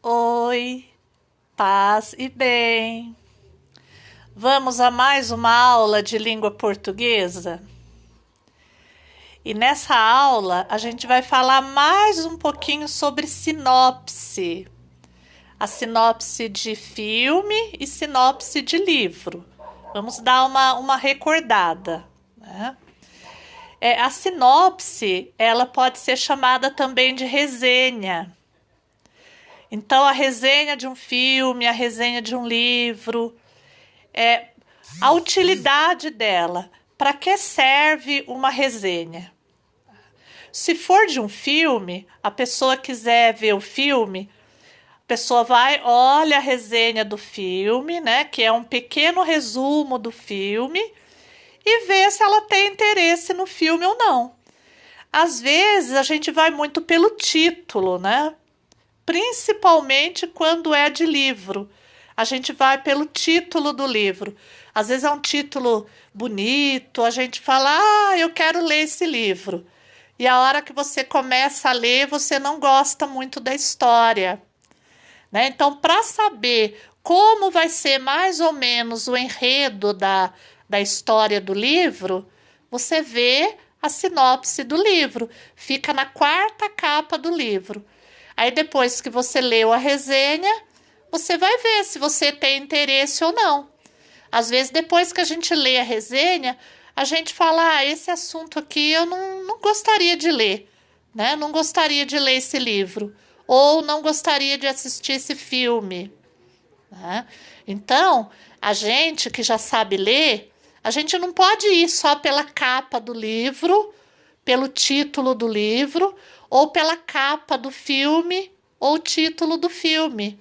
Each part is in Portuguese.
Oi, paz e bem. Vamos a mais uma aula de língua portuguesa? E nessa aula a gente vai falar mais um pouquinho sobre sinopse. A sinopse de filme e sinopse de livro. Vamos dar uma recordada, né? A sinopse, ela pode ser chamada também de resenha. Então, a resenha de um filme, a resenha de um livro, a utilidade dela. Para que serve uma resenha? Se for de um filme, a pessoa quiser ver o filme, a pessoa vai, olha a resenha do filme, né, que é um pequeno resumo do filme, e vê se ela tem interesse no filme ou não. Às vezes a gente vai muito pelo título, né? Principalmente quando é de livro. A gente vai pelo título do livro. Às vezes é um título bonito, a gente fala, eu quero ler esse livro. E a hora que você começa a ler, você não gosta muito da história, né? Então, para saber como vai ser mais ou menos o enredo da história do livro, você vê a sinopse do livro. Fica na quarta capa do livro. Aí depois que você leu a resenha, você vai ver se você tem interesse ou não. Às vezes, depois que a gente lê a resenha, a gente fala, esse assunto aqui eu não gostaria de ler, né? Não gostaria de ler esse livro. Ou não gostaria de assistir esse filme, né? Então, a gente que já sabe ler, a gente não pode ir só pela capa do livro, pelo título do livro, ou pela capa do filme, ou título do filme.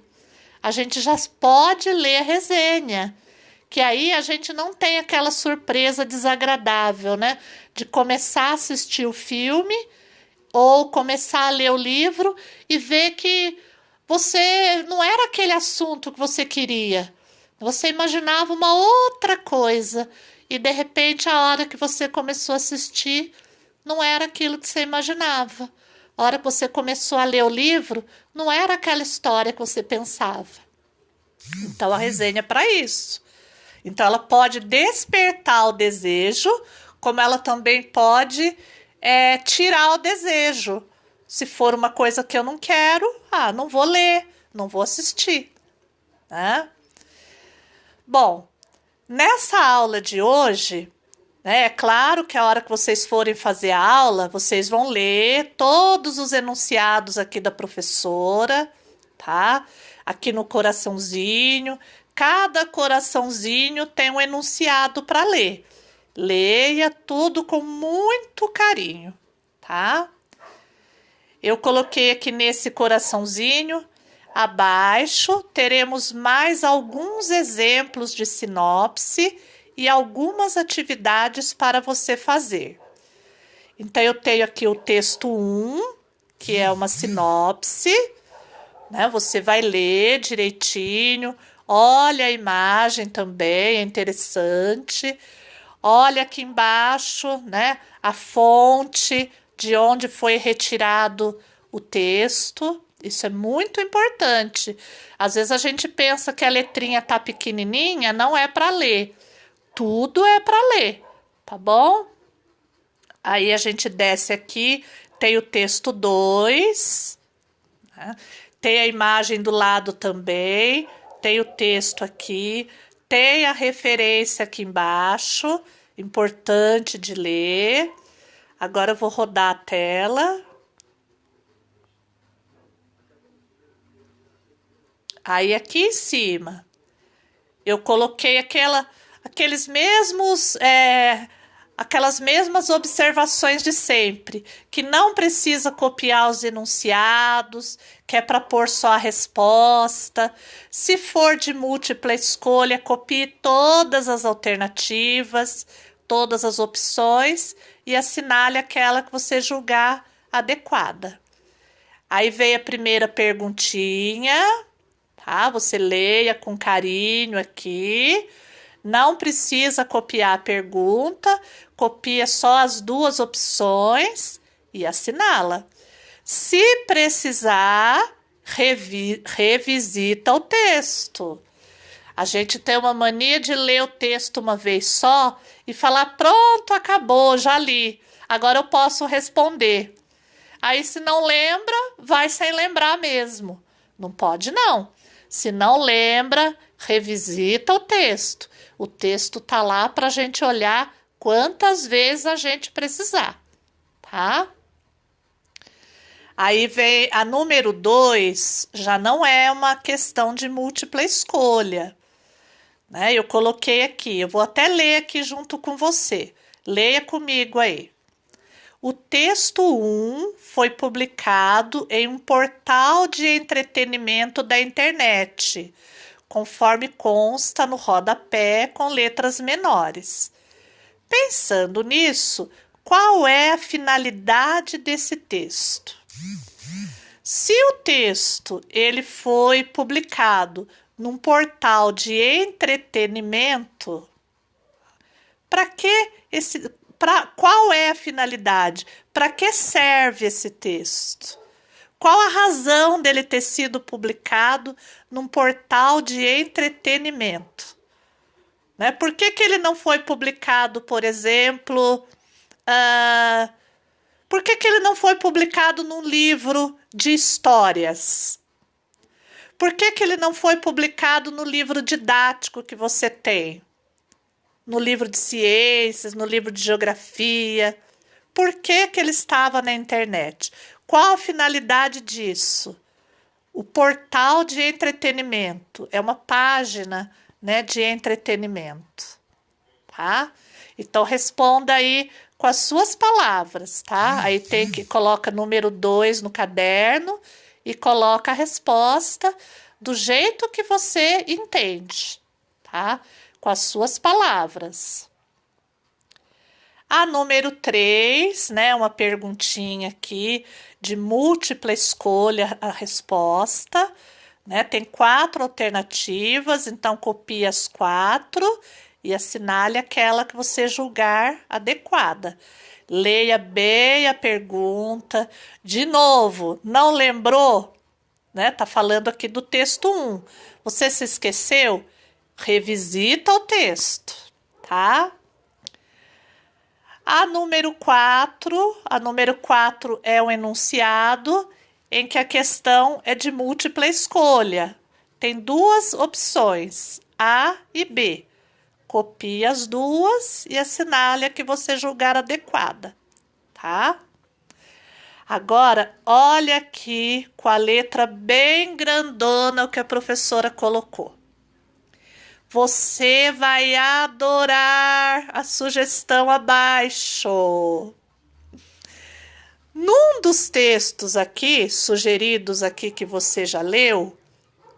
A gente já pode ler a resenha, que aí a gente não tem aquela surpresa desagradável, né? De começar a assistir o filme ou começar a ler o livro e ver que você não era aquele assunto que você queria. Você imaginava uma outra coisa e de repente a hora que você começou a assistir não era aquilo que você imaginava. A hora que você começou a ler o livro, não era aquela história que você pensava. Então a resenha é para isso. Então ela pode despertar o desejo, como ela também pode tirar o desejo. Se for uma coisa que eu não quero, não vou ler, não vou assistir, né? Bom, nessa aula de hoje, né, é claro que a hora que vocês forem fazer a aula, vocês vão ler todos os enunciados aqui da professora, tá? Aqui no coraçãozinho. Cada coraçãozinho tem um enunciado para ler. Leia tudo com muito carinho, tá? Eu coloquei aqui nesse coraçãozinho. Abaixo teremos mais alguns exemplos de sinopse e algumas atividades para você fazer. Então, eu tenho aqui o texto 1, que é uma sinopse, né? Você vai ler direitinho, olha a imagem também, é interessante. Olha aqui embaixo, né? A fonte de onde foi retirado o texto. Isso é muito importante. Às vezes a gente pensa que a letrinha tá pequenininha, não é para ler. Tudo é para ler, tá bom? Aí a gente desce aqui, tem o texto 2, né? Tem a imagem do lado também, tem o texto aqui, tem a referência aqui embaixo, importante de ler. Agora eu vou rodar a tela. Aí aqui em cima, eu coloquei aquelas mesmas observações de sempre, que não precisa copiar os enunciados, que é para pôr só a resposta. Se for de múltipla escolha, copie todas as alternativas, todas as opções e assinale aquela que você julgar adequada. Aí vem a primeira perguntinha, tá? Você leia com carinho aqui. Não precisa copiar a pergunta, copia só as duas opções e assinala. Se precisar, revisita o texto. A gente tem uma mania de ler o texto uma vez só e falar: pronto, acabou, já li, agora eu posso responder. Aí, se não lembra, vai sem lembrar mesmo. Não pode, não. Se não lembra, revisita o texto. O texto tá lá para a gente olhar quantas vezes a gente precisar, tá? Aí vem a número 2, já não é uma questão de múltipla escolha, né? Eu coloquei aqui, eu vou até ler aqui junto com você. Leia comigo aí. O texto 1 foi publicado em um portal de entretenimento da internet, conforme consta no rodapé com letras menores. Pensando nisso, qual é a finalidade desse texto? Se o texto ele foi publicado num portal de entretenimento, qual é a finalidade? Para que serve esse texto? Qual a razão dele ter sido publicado num portal de entretenimento? Né? Por que ele não foi publicado, por exemplo, por que ele não foi publicado num livro de histórias? Por que ele não foi publicado no livro didático que você tem? No livro de ciências, no livro de geografia? Por que ele estava na internet? Qual a finalidade disso? O portal de entretenimento é uma página, né, de entretenimento, tá? Então responda aí com as suas palavras, tá? Aí coloca número 2 no caderno e coloca a resposta do jeito que você entende, tá? Com as suas palavras. A número 3, né, uma perguntinha aqui de múltipla escolha a resposta, né? Tem 4 alternativas, então copie as 4 e assinale aquela que você julgar adequada. Leia bem a pergunta. De novo, não lembrou? Né? Tá falando aqui do texto 1. Você se esqueceu? Revisita o texto, tá? A número 4 é um enunciado em que a questão é de múltipla escolha. Tem 2 opções, A e B. Copie as 2 e assinale a que você julgar adequada, tá? Agora, olha aqui com a letra bem grandona o que a professora colocou. Você vai adorar a sugestão abaixo. Num dos textos aqui, sugeridos aqui que você já leu,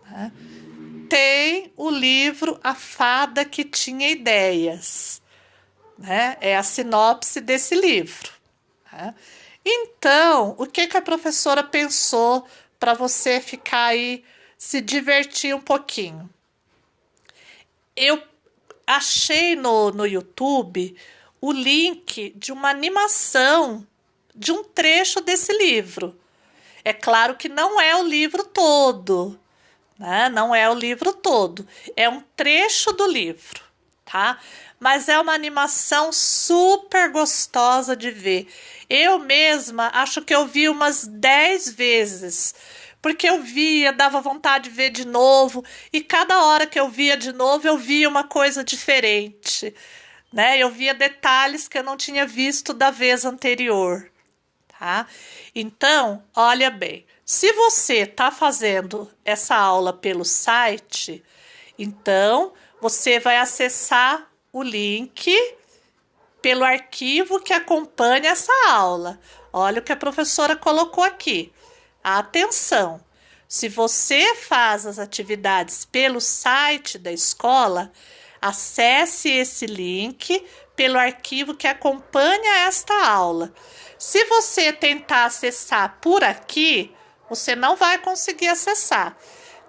né, tem o livro A Fada que Tinha Ideias. Né? É a sinopse desse livro. Né? Então, o que a professora pensou para você ficar aí, se divertir um pouquinho? Eu achei no YouTube o link de uma animação de um trecho desse livro. É claro que não é o livro todo, né? Não é o livro todo, é um trecho do livro, tá? Mas é uma animação super gostosa de ver. Eu mesma acho que eu vi umas 10 vezes, porque eu via, dava vontade de ver de novo, e cada hora que eu via de novo, eu via uma coisa diferente, né? Eu via detalhes que eu não tinha visto da vez anterior, tá? Então, olha bem, se você está fazendo essa aula pelo site, então você vai acessar o link pelo arquivo que acompanha essa aula. Olha o que a professora colocou aqui. Atenção! Se você faz as atividades pelo site da escola, acesse esse link pelo arquivo que acompanha esta aula. Se você tentar acessar por aqui, você não vai conseguir acessar.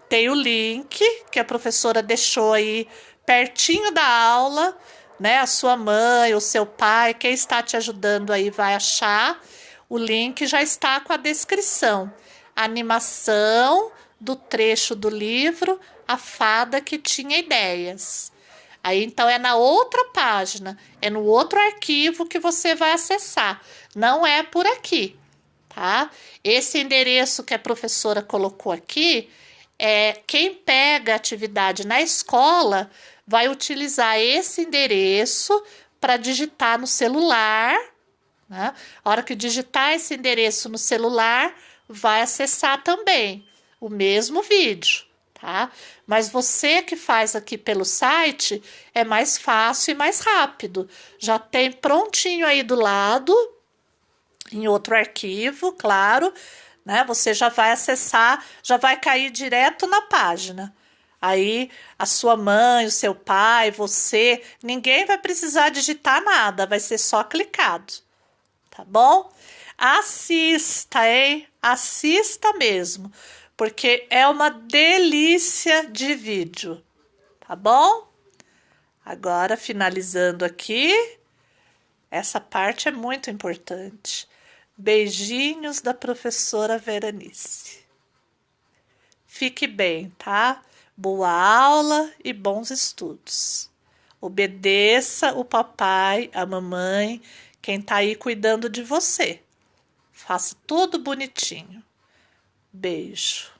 Tem o link que a professora deixou aí pertinho da aula, né? A sua mãe, o seu pai, quem está te ajudando aí vai achar. O link já está com a descrição. a animação do trecho do livro A Fada que Tinha Ideias. Aí, então, é na outra página, é no outro arquivo que você vai acessar. Não é por aqui, tá? Esse endereço que a professora colocou aqui, quem pega a atividade na escola vai utilizar esse endereço para digitar no celular, né? A hora que digitar esse endereço no celular, vai acessar também o mesmo vídeo, tá? Mas você que faz aqui pelo site, é mais fácil e mais rápido. Já tem prontinho aí do lado, em outro arquivo, claro, né? Você já vai acessar, já vai cair direto na página. Aí a sua mãe, o seu pai, você, ninguém vai precisar digitar nada, vai ser só clicado, tá bom? Assista, hein? Assista mesmo, porque é uma delícia de vídeo, tá bom? Agora, finalizando aqui, essa parte é muito importante. Beijinhos da professora Veranice. Fique bem, tá? Boa aula e bons estudos. Obedeça o papai, a mamãe, quem tá aí cuidando de você. Faça tudo bonitinho. Beijo.